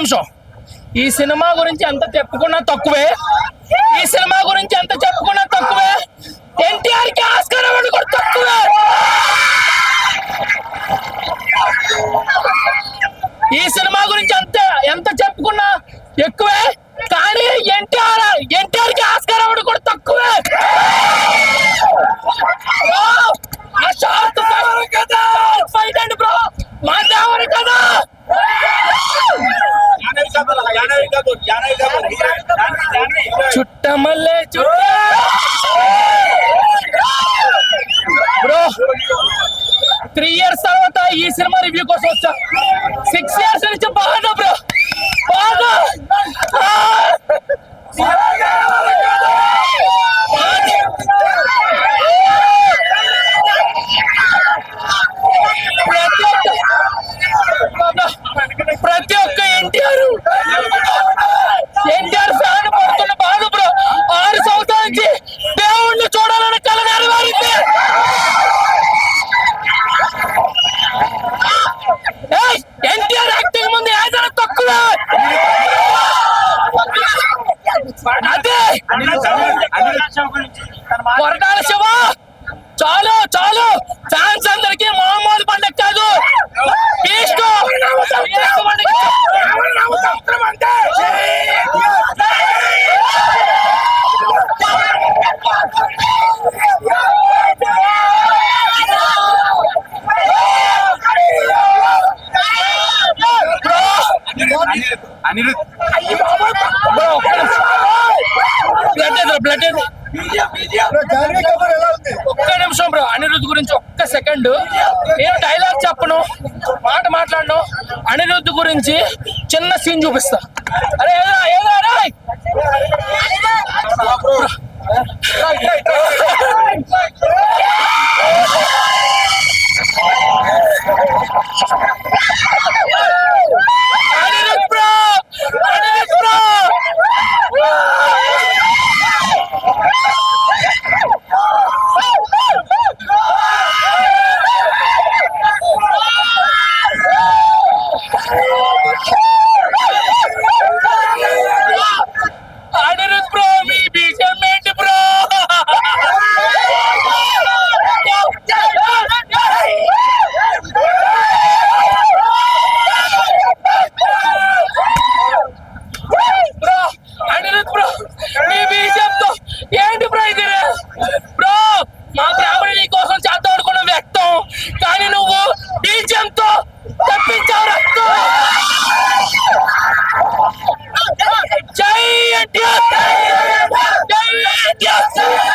నిమిషం. ఈ సినిమా గురించి ఎంత చెప్పుకున్నా తక్కువే. ఈ సినిమా గురించి ఎంత చెప్పుకున్నా తక్కువే. ఎన్టీఆర్ కి ఆస్కార్ అవార్డు కూడా తక్కువే. ఈ సినిమా గురించి ఎంత చెప్పుకున్నా ఎక్కువే. కానీ ఎన్టీఆర్ కి ఆస్కార్ అవార్డు కూడా తక్కువే. ఫైట్ అండి బ్రో, మా దేవరు కదా. చుట్టమల్లే బ్రో, 3 years తర్వాత ఈ సినిమా రివ్యూ కోసం వచ్చా. 6 years నుంచి బాగా బ్రో, బాగా ప్రతి ఒక్క ఎన్టీఆర్ ఫ్యాన్ పడుతున్న బాధ బ్రో. 6 సంవత్సరాల నుంచి దేవుణ్ణి చూడాలని కల నెరవేరింది. ఎన్టీఆర్ యాక్టింగ్ ముందు ఏదైనా తక్కువ. అదే కొరటాల శివ చాలు చాలు. ఫ్యాన్స్ అందరికి మామూలు పండగ కాదు. ఒక్క నిమిషం బ్రో, అనిరుద్ధ్ గురించి ఒక్క సెకండ్. నేను డైలాగ్ చెప్పను, మాట మాట్లాడను. అనిరుద్ధ్ గురించి చిన్న సీన్ చూపిస్తా. అరే Anirudh bro, Anirudh bro. Anirudh bro, మీ బీజం ఏంటి బ్రో? బ్రో అనిరుద్ధ్ బ్రో, మీ బీజంతో ఏంటి బ్రో ఇది? బ్రో మా ఫ్యామిలీ కోసం చేద్దాం అనుకున్న వ్యక్తం, కానీ నువ్వు బీజంతో తప్పించావు రక్తం. జై ఎన్టీఆర్, జై ఎన్టీఆర్.